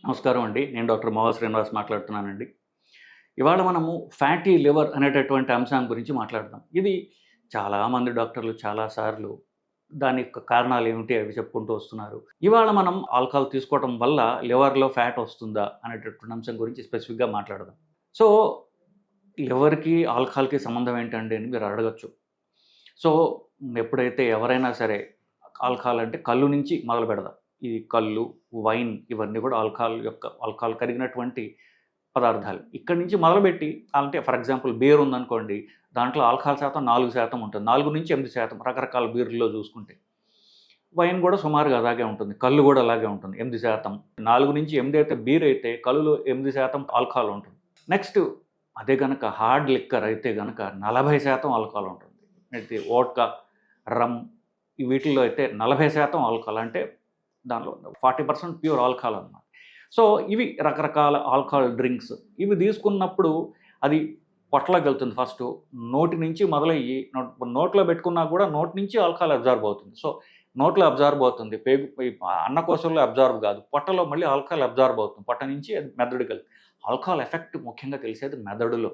నమస్కారం అండి. నేను డాక్టర్ మోహన్ శ్రీనివాస్ మాట్లాడుతున్నానండి. ఇవాళ మనము ఫ్యాటీ లివర్ అనేటటువంటి అంశం గురించి మాట్లాడదాం. ఇది చాలామంది డాక్టర్లు చాలా సార్లు దాని యొక్క కారణాలు ఏమిటి అవి చెప్పుకుంటూ వస్తున్నారు. ఇవాళ మనం ఆల్కహాల్ తీసుకోవటం వల్ల లివర్‌లో ఫ్యాట్ వస్తుందా అనేటటువంటి అంశం గురించి స్పెసిఫిక్‌గా మాట్లాడదాం. సో, లివర్‌కి, ఆల్కహాల్‌కి సంబంధం ఏంటండి అని మీరు అడగొచ్చు. సో, ఎప్పుడైతే ఎవరైనా సరే ఆల్కహాల్ అంటే కల్లు నుంచి మొదలుపెడదాం. ఈ కల్లు, వైన్ ఇవన్నీ కూడా ఆల్కహాల్ కరిగినటువంటి పదార్థాలు. ఇక్కడి నుంచి మొదలుపెట్టి అంటే ఫర్ ఎగ్జాంపుల్ బీర్ ఉందనుకోండి. దాంట్లో ఆల్కహాల్ శాతం 4% ఉంటుంది. 4-8% రకరకాల బీర్‌ల్లో చూసుకుంటే. వైన్ కూడా సుమారుగా అలాగే ఉంటుంది. కల్లు కూడా అలాగే ఉంటుంది. 8%. 4-8 అయితే బీర్ అయితే కల్లులో 8% ఆల్కహాల్ ఉంటుంది. నెక్స్ట్ అదే గనక హార్డ్ లిక్కర్ అయితే గనక 40% ఆల్కహాల్ ఉంటుంది. అయితే వోడ్కా, రమ్ వీటిల్లో అయితే 40% ఆల్కహాల్ అంటే దానిలో 40% ప్యూర్ ఆల్కహాల్ అన్నమాట. సో ఇవి రకరకాల ఆల్కహాల్ డ్రింక్స్. ఇవి తీసుకున్నప్పుడు అది పొట్టలోకి వెళ్తుంది ఫస్టు. నోటి నుంచి మొదలయ్యి నోట్లో పెట్టుకున్నా కూడా నోటి నుంచి ఆల్కహాల్ అబ్జార్బ్ అవుతుంది. సో నోట్లో అబ్జార్బ్ అవుతుంది. అన్నకోశంలో అబ్జార్బ్ కాదు. పొట్టలో మళ్ళీ ఆల్కహాల్ అబ్జార్బ్ అవుతుంది. పొట్ట నుంచి అది మెదడుకి వెళ్తుంది. ఆల్కహాల్ ఎఫెక్ట్ ముఖ్యంగా తెలిసేది మెదడులో.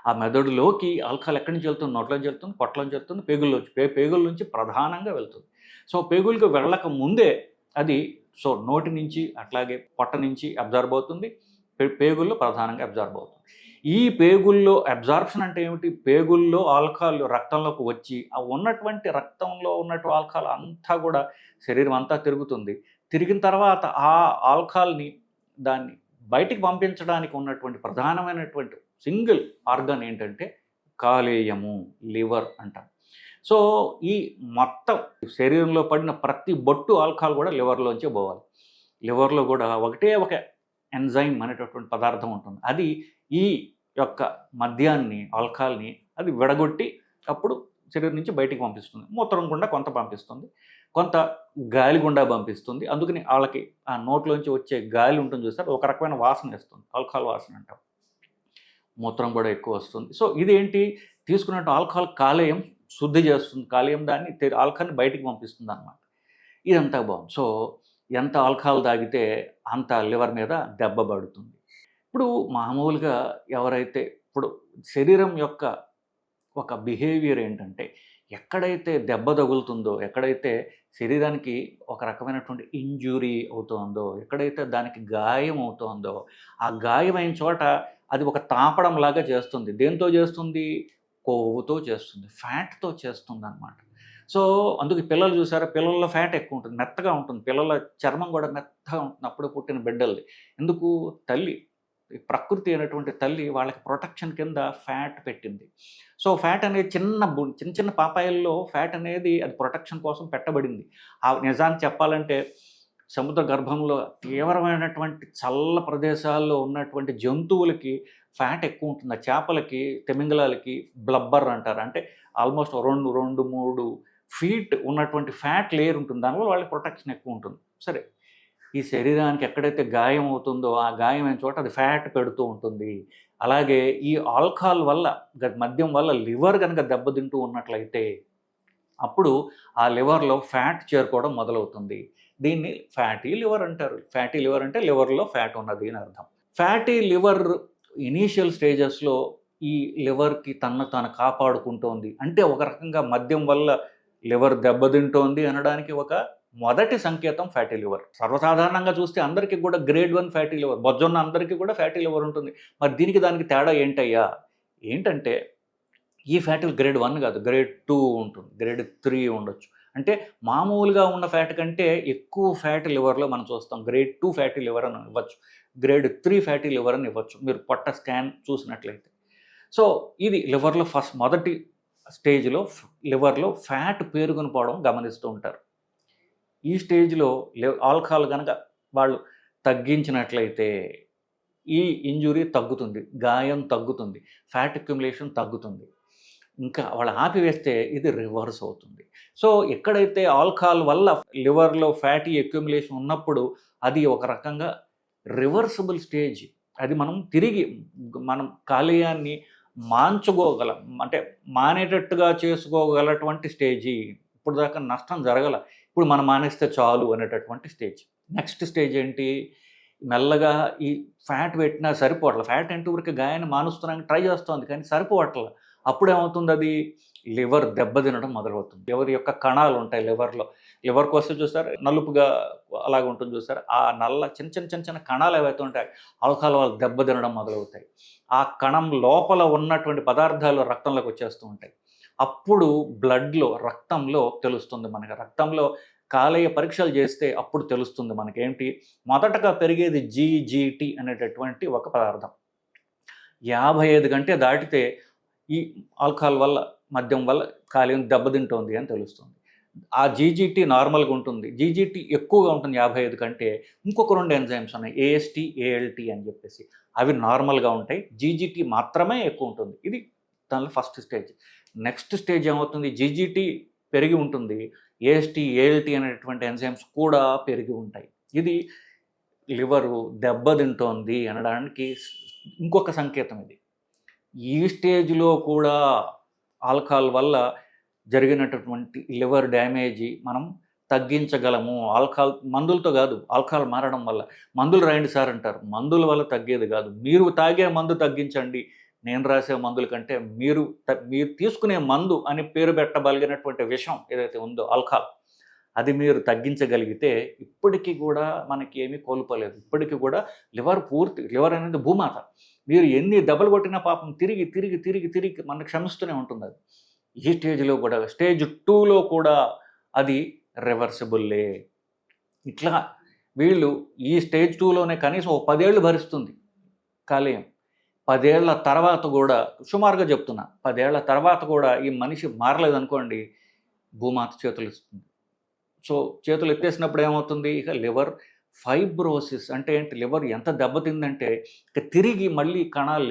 ఆ మెదడులోకి ఆల్కహాల్ ఎక్కడి నుంచి వెళ్తుంది? నోట్లోంచి వెళ్తుంది, పొట్టలోంచి వెళ్తుంది, పేగుల్లోంచి. పేగుల నుంచి ప్రధానంగా వెళ్తుంది. సో పేగులకు వెళ్ళక ముందే అది నోటి నుంచి అట్లాగే పొట్ట నుంచి అబ్జార్బ్ అవుతుంది. పేగుల్లో ప్రధానంగా అబ్జార్బ్ అవుతుంది. ఈ పేగుల్లో అబ్జార్ప్షన్ అంటే ఏమిటి? పేగుల్లో ఆల్కహాల్ రక్తంలోకి వచ్చి ఆ ఉన్నటువంటి రక్తంలో ఉన్నటువంటి ఆల్కహాల్ అంతా కూడా శరీరం అంతా తిరుగుతుంది. తిరిగిన తర్వాత ఆ ఆల్కహాల్ని దాన్ని బయటికి పంపించడానికి ఉన్నటువంటి ప్రధానమైనటువంటి సింగిల్ ఆర్గాన్ ఏంటంటే కాలేయము, లివర్ అంటాం. సో ఈ మొత్తం శరీరంలో పడిన ప్రతి బొట్టు ఆల్కహాల్ కూడా లివర్లోంచే పోవాలి. లివర్లో కూడా ఒకటే ఒక ఎంజైమ్ అనేటటువంటి పదార్థం ఉంటుంది. అది ఈ యొక్క మద్యాన్ని, ఆల్కహాల్ని అది విడగొట్టి అప్పుడు శరీరం నుంచి బయటికి పంపిస్తుంది. మూత్రం గుండా కొంత పంపిస్తుంది, కొంత గాలి గుండా పంపిస్తుంది. అందుకని వాళ్ళకి ఆ నోట్లోంచి వచ్చే గాలి ఉంటుంది చూస్తారు, ఒక రకమైన వాసన ఇస్తుంది, ఆల్కహాల్ వాసన అంటాం. మూత్రం కూడా ఎక్కువ వస్తుంది. సో ఇదేంటి? తీసుకున్నట్టు ఆల్కహాల్ కాలేయం శుద్ధి చేస్తుంది. కాలేయం దాన్ని ఆల్కహాల్ని బయటికి పంపిస్తుంది అన్నమాట. ఇదంతా బాగుంది. సో ఎంత ఆల్కహాల్ తాగితే అంత లివర్ మీద దెబ్బ పడుతుంది. ఇప్పుడు మామూలుగా ఎవరైతే ఇప్పుడు శరీరం యొక్క ఒక బిహేవియర్ ఏంటంటే ఎక్కడైతే దెబ్బ తగులుతుందో, ఎక్కడైతే శరీరానికి ఒక రకమైనటువంటి ఇంజురీ అవుతుందో, ఎక్కడైతే దానికి గాయం అవుతుందో ఆ గాయమైన చోట అది ఒక తాపడం లాగా చేస్తుంది. దేంతో చేస్తుంది? కొవ్వుతో చేస్తుంది, ఫ్యాట్తో చేస్తుంది అన్నమాట. సో అందుకే పిల్లలు చూసారా, పిల్లల్లో ఫ్యాట్ ఎక్కువ ఉంటుంది, మెత్తగా ఉంటుంది. పిల్లల చర్మం కూడా మెత్తగా ఉంటుంది అప్పుడు పుట్టిన బిడ్డలది. ఎందుకు? తల్లి, ప్రకృతి అయినటువంటి తల్లి వాళ్ళకి ప్రొటెక్షన్ కింద ఫ్యాట్ పెట్టింది. సో ఫ్యాట్ అనేది చిన్న చిన్న పాపాయిల్లో ఫ్యాట్ అనేది అది ప్రొటెక్షన్ కోసం పెట్టబడింది. ఆ నిజాన్ని చెప్పాలంటే సముద్ర గర్భంలో తీవ్రమైనటువంటి చల్ల ప్రదేశాల్లో ఉన్నటువంటి జంతువులకి ఫ్యాట్ ఎక్కువ ఉంటుంది. ఆ చేపలకి, తిమింగలాలకి బ్లబ్బర్ అంటారు. అంటే ఆల్మోస్ట్ 2-3 ఫీట్ ఉన్నటువంటి ఫ్యాట్ లేయర్ ఉంటుంది. దానివల్ల వాళ్ళకి ప్రొటెక్షన్ ఎక్కువ ఉంటుంది. సరే, ఈ శరీరానికి ఎక్కడైతే గాయం అవుతుందో ఆ గాయమైన చోట అది ఫ్యాట్ పెడుతూ ఉంటుంది. అలాగే ఈ ఆల్కహాల్ వల్ల, మద్యం వల్ల లివర్ కనుక దెబ్బతింటూ ఉన్నట్లయితే అప్పుడు ఆ లివర్లో ఫ్యాట్ చేరుకోవడం మొదలవుతుంది. దీన్ని ఫ్యాటీ లివర్ అంటారు. ఫ్యాటీ లివర్ అంటే లివర్లో ఫ్యాట్ ఉన్నది అని అర్థం. ఫ్యాటీ లివర్ ఇనీషియల్ స్టేజెస్లో ఈ లివర్కి తాను కాపాడుకుంటోంది అంటే ఒక రకంగా మద్యం వల్ల లివర్ దెబ్బతింటోంది అనడానికి ఒక మొదటి సంకేతం ఫ్యాటీ లివర్. సర్వసాధారణంగా చూస్తే అందరికీ కూడా గ్రేడ్ 1 ఫ్యాటీ లివర్, బొజ్జున్న అందరికీ కూడా ఫ్యాటీ లివర్ ఉంటుంది. మరి దానికి తేడా ఏంటయ్యా? ఏంటంటే ఈ ఫ్యాటీ గ్రేడ్ 1 కాదు, గ్రేడ్ 2 ఉంటుంది, గ్రేడ్ 3 ఉండొచ్చు. అంటే మామూలుగా ఉన్న ఫ్యాట్ కంటే ఎక్కువ ఫ్యాటీ లివర్లో మనం చూస్తాం. గ్రేడ్ 2 ఫ్యాటీ లివర్ అని ఇవ్వచ్చు, గ్రేడ్ 3 ఫ్యాటీ లివర్ అని ఇవ్వచ్చు మీరు పొట్ట స్కాన్ చూసినట్లయితే. సో ఇది లివర్లో మొదటి స్టేజ్లో లివర్లో ఫ్యాట్ పేరుకొని పోవడం గమనిస్తూ ఉంటారు. ఈ స్టేజ్లో ఆల్కహాల్ కనుక వాళ్ళు తగ్గించినట్లయితే ఈ ఇంజురీ తగ్గుతుంది, గాయం తగ్గుతుంది, ఫ్యాట్ అక్యుములేషన్ తగ్గుతుంది. ఇంకా వాళ్ళు ఆపివేస్తే ఇది రివర్స్ అవుతుంది. సో ఎక్కడైతే ఆల్కహాల్ వల్ల లివర్లో ఫ్యాటీ అక్యుములేషన్ ఉన్నప్పుడు అది ఒక రకంగా రివర్సిబుల్ స్టేజ్. అది మనం కాలేయాన్ని మాంచుకోగలం, అంటే మానేటట్టుగా చేసుకోగలటువంటి స్టేజీ. ఇప్పుడు దాకా నష్టం జరగల, ఇప్పుడు మనం మానేస్తే చాలు అనేటటువంటి స్టేజ్. నెక్స్ట్ స్టేజ్ ఏంటి? మెల్లగా ఈ ఫ్యాట్ పెట్టినా సరిపోవట్ల. ఫ్యాట్ అంటే ఊరికే గాయాన్ని మానుస్తున్నానికి ట్రై చేస్తోంది కానీ సరిపోవట్ల. అప్పుడేమవుతుంది అది లివర్ దెబ్బతినడం మొదలవుతుంది. లివర్ యొక్క కణాలు ఉంటాయి లివర్‌లో. లివర్‌కి వస్తే చూసారా నలుపుగా అలాగ ఉంటుంది చూసారా? ఆ నల్ల చిన్న కణాలు ఏవైతే ఉంటాయి ఆల్కహాల్ వల్ల దెబ్బతినడం మొదలవుతాయి. ఆ కణం లోపల ఉన్నటువంటి పదార్థాలు రక్తంలోకి వచ్చేస్తూ ఉంటాయి. అప్పుడు బ్లడ్‌లో రక్తంలో తెలుస్తుంది మనకి. రక్తంలో కాలేయ పరీక్షలు చేస్తే అప్పుడు తెలుస్తుంది మనకేంటి మొదటగా పెరిగేది జీజీటీ అనేటటువంటి ఒక పదార్థం. 55 గంటే దాటితే ఈ ఆల్కహాల్ వల్ల మద్యం వల్ల కాలేయం దెబ్బతింటోంది అని తెలుస్తుంది. ఆ జీజీటీ నార్మల్గా ఉంటుంది. జీజీటీ ఎక్కువగా ఉంటుంది 55 కంటే. ఇంకొక 2 ఎంజైమ్స్ ఉన్నాయి ఏఎస్టీ ఏఎల్టీ అని చెప్పేసి. అవి నార్మల్గా ఉంటాయి. జీజీటీ మాత్రమే ఎక్కువ ఉంటుంది. ఇది దానిలో ఫస్ట్ స్టేజ్. నెక్స్ట్ స్టేజ్ ఏమవుతుంది జీజీటీ పెరిగి ఉంటుంది. ఏఎస్టీ ఏఎల్టీ అనేటువంటి ఎంజైమ్స్ కూడా పెరిగి ఉంటాయి. ఇది లివరు దెబ్బతింటోంది అనడానికి ఇంకొక సంకేతం ఇది. ఈ స్టేజ్లో కూడా ఆల్కహాల్ వల్ల జరిగినటువంటి లివర్ డ్యామేజీ మనం తగ్గించగలము. ఆల్కహాల్ మందులతో కాదు, ఆల్కహాల్ మారడం వల్ల. మందులు రాయండి సార్ అంటారు. మందుల వల్ల తగ్గేది కాదు. మీరు తాగే మందు తగ్గించండి. నేను రాసే మందుల కంటే మీరు తీసుకునే మందు అని పేరు పెట్టగలిగినటువంటి విషం ఏదైతే ఉందో ఆల్కహాల్, అది మీరు తగ్గించగలిగితే ఇప్పటికీ కూడా మనకి ఏమీ కోల్పోలేదు. ఇప్పటికీ కూడా లివర్ అనేది భూమాత. మీరు ఎన్ని దెబ్బలు కొట్టినా పాపం తిరిగి మన క్షమిస్తూనే ఉంటుంది అది. ఈ స్టేజ్లో కూడా స్టేజ్ 2లో కూడా అది రివర్సిబుల్లే. ఇట్లా వీళ్ళు ఈ స్టేజ్ 2లోనే కనీసం 10 ఏళ్ళు భరిస్తుంది కాలేయం. 10 ఏళ్ల తర్వాత కూడా సుమారుగా చెప్తున్నా 10 ఏళ్ల తర్వాత కూడా ఈ మనిషి మారలేదనుకోండి భూమాత చేతులు ఇస్తుంది. సో చేతులు ఎత్తేసినప్పుడు ఏమవుతుంది ఇక లివర్ ఫైబ్రోసిస్ అంటే ఏంటి లివర్ ఎంత దెబ్బతిందంటే ఇక తిరిగి మళ్ళీ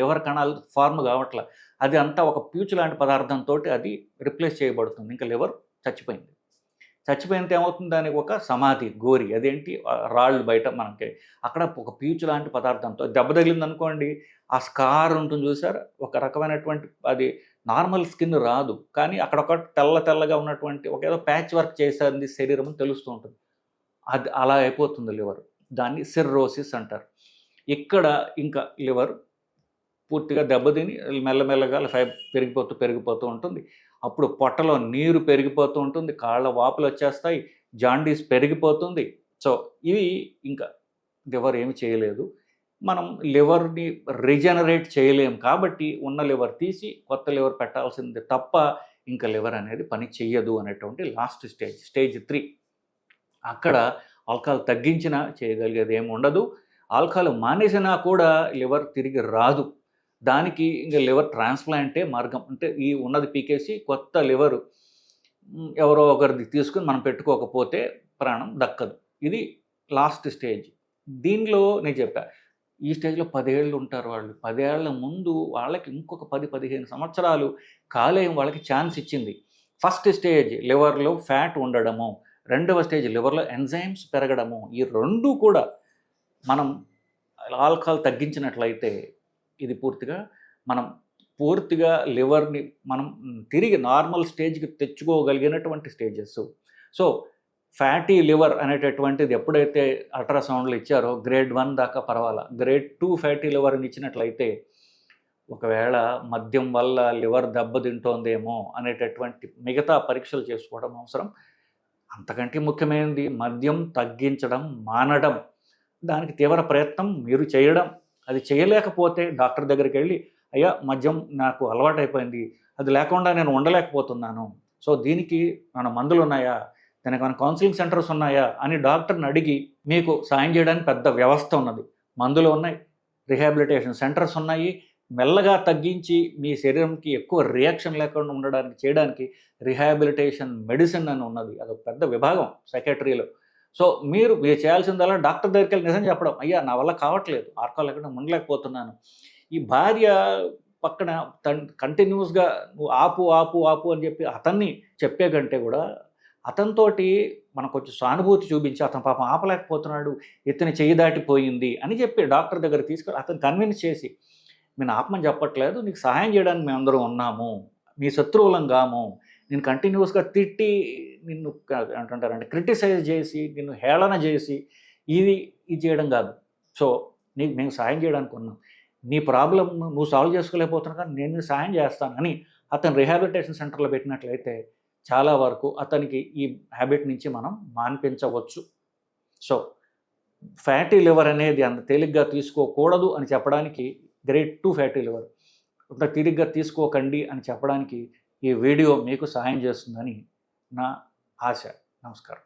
లివర్ కణాలు ఫార్మ్ కావట్ల. అది అంతా ఒక ప్యూచ్ లాంటి పదార్థంతో అది రిప్లేస్ చేయబడుతుంది. ఇంకా లివర్ చచ్చిపోయింది. చచ్చిపోయినంత ఏమవుతుంది దానికి ఒక సమాధి గోరి అదేంటి రాళ్ళు బయట మనకి అక్కడ ఒక ప్యూచ్ లాంటి పదార్థంతో దెబ్బ తగిలింది అనుకోండి ఆ స్కార్ ఉంటుంది చూసారు ఒక రకమైనటువంటి అది నార్మల్ స్కిన్ రాదు కానీ అక్కడ ఒక తెల్లగా ఉన్నటువంటి ఒక ఏదో ప్యాచ్ వర్క్ చేసేది శరీరం అని తెలుస్తూ ఉంటుంది. అది అలా అయిపోతుంది లివర్. దాన్ని సిర్రోసిస్ అంటారు. ఇక్కడ ఇంకా లివర్ పూర్తిగా దెబ్బతిని మెల్లమెల్లగా పెరిగిపోతూ ఉంటుంది. అప్పుడు పొట్టలో నీరు పెరిగిపోతూ ఉంటుంది. కాళ్ళ వాపులు వచ్చేస్తాయి. జాండీస్ పెరిగిపోతుంది. సో ఇవి ఇంకా లివర్ ఏమి చేయలేదు. మనం లివర్ని రీజనరేట్ చేయలేము కాబట్టి ఉన్న లివర్ తీసి కొత్త లివర్ పెట్టాల్సింది తప్ప ఇంకా లివర్ అనేది పని చెయ్యదు అనేటువంటి లాస్ట్ స్టేజ్ 3. అక్కడ ఆల్కహాల్ తగ్గించినా చేయగలిగేది ఏమి ఉండదు. ఆల్కహాల్ మానేసినా కూడా లివర్ తిరిగి రాదు. దానికి ఇంకా లివర్ ట్రాన్స్ప్లాంటే మార్గం. అంటే ఈ ఉన్నది పీకేసి కొత్త లివరు ఎవరో ఒకరిది తీసుకుని మనం పెట్టుకోకపోతే ప్రాణం దక్కదు. ఇది లాస్ట్ స్టేజ్. దీనిలో నేను చెప్పా ఈ స్టేజ్లో 10 ఏళ్ళు ఉంటారు వాళ్ళు. 10 ఏళ్ల ముందు వాళ్ళకి ఇంకొక 10-15 సంవత్సరాలు కాలేయం వాళ్ళకి ఛాన్స్ ఇచ్చింది. ఫస్ట్ స్టేజ్ లివర్లో ఫ్యాట్ ఉండడము, రెండవ స్టేజ్ లివర్లో ఎంజైమ్స్ పెరగడము. ఈ రెండు కూడా మనం ఆల్కహాల్ తగ్గించినట్లయితే ఇది పూర్తిగా లివర్ని మనం తిరిగి నార్మల్ స్టేజ్కి తెచ్చుకోగలిగినటువంటి స్టేజెస్. సో ఫ్యాటీ లివర్ అనేటటువంటిది ఎప్పుడైతే అల్ట్రాసౌండ్లు ఇచ్చారో గ్రేడ్ 1 దాకా పర్వాలా. గ్రేడ్ 2 ఫ్యాటీ లివర్ని ఇచ్చినట్లయితే ఒకవేళ మద్యం వల్ల లివర్ దెబ్బతింటోందేమో అనేటటువంటి మిగతా పరీక్షలు చేసుకోవడం అవసరం. అంతకంటే ముఖ్యమైనది మద్యం తగ్గించడం మానడం. దానికి తీవ్ర ప్రయత్నం మీరు చేయడం. అది చేయలేకపోతే డాక్టర్ దగ్గరికి వెళ్ళి అయ్యా మద్యం నాకు అలవాటైపోయింది, అది లేకుండా నేను ఉండలేకపోతున్నాను, సో దీనికి మన మందులు ఉన్నాయా, దానికి మన కౌన్సిలింగ్ సెంటర్స్ ఉన్నాయా అని డాక్టర్ని అడిగి మీకు సాయం చేయడానికి పెద్ద వ్యవస్థ ఉన్నది. మందులు ఉన్నాయి, రిహాబిలిటేషన్ సెంటర్స్ ఉన్నాయి. మెల్లగా తగ్గించి మీ శరీరంకి ఎక్కువ రియాక్షన్ లేకుండా చేయడానికి రిహాబిలిటేషన్ మెడిసిన్ అని ఉన్నది. అదొక పెద్ద విభాగం సైకాట్రీలో. సో మీరు చేయాల్సిందల్లా డాక్టర్ దగ్గరికి వెళ్ళి నిజం చెప్పడం, అయ్యా నా వల్ల కావట్లేదు, ఆల్కహాల్ లేకుండా ఉండలేకపోతున్నాను. ఈ భార్య పక్కన కంటిన్యూస్గా నువ్వు ఆపు అని చెప్పి అతన్ని చెప్పే కంటే కూడా అతనితోటి మనకు కొంచెం సానుభూతి చూపించి అతను పాపం ఆపలేకపోతున్నాడు, ఇతని చెయ్యి దాటిపోయింది అని చెప్పి డాక్టర్ దగ్గర తీసుకొని అతను కన్విన్స్ చేసి నేను ఆపమని చెప్పట్లేదు, నీకు సహాయం చేయడానికి మేమందరం ఉన్నాము, మీ శత్రువులం కాము, నేను కంటిన్యూస్గా తిట్టి నిన్ను అంటుంటారంటే క్రిటిసైజ్ చేసి నిన్ను హేళన చేసి ఇది చేయడం కాదు. సో మేము సాయం చేయడానికి ఉన్నాం, నీ ప్రాబ్లమ్ నువ్వు సాల్వ్ చేసుకోలేకపోతున్నావు కానీ నేను నీకు సాయం చేస్తాను అని అతను రిహాబిలిటేషన్ సెంటర్లో పెట్టినట్లయితే చాలా వరకు అతనికి ఈ హ్యాబిట్ నుంచి మనం మాన్పించవచ్చు. సో ఫ్యాటీ లివర్ అనేది అంత తేలిగ్గా తీసుకోకూడదు అని చెప్పడానికి, గ్రేడ్ 2 ఫ్యాటీ లివర్ అంత తేలిగ్గా తీసుకోకండి అని చెప్పడానికి ఈ వీడియో మీకు సహాయం చేస్తుందని నా ఆశ. నమస్కారం.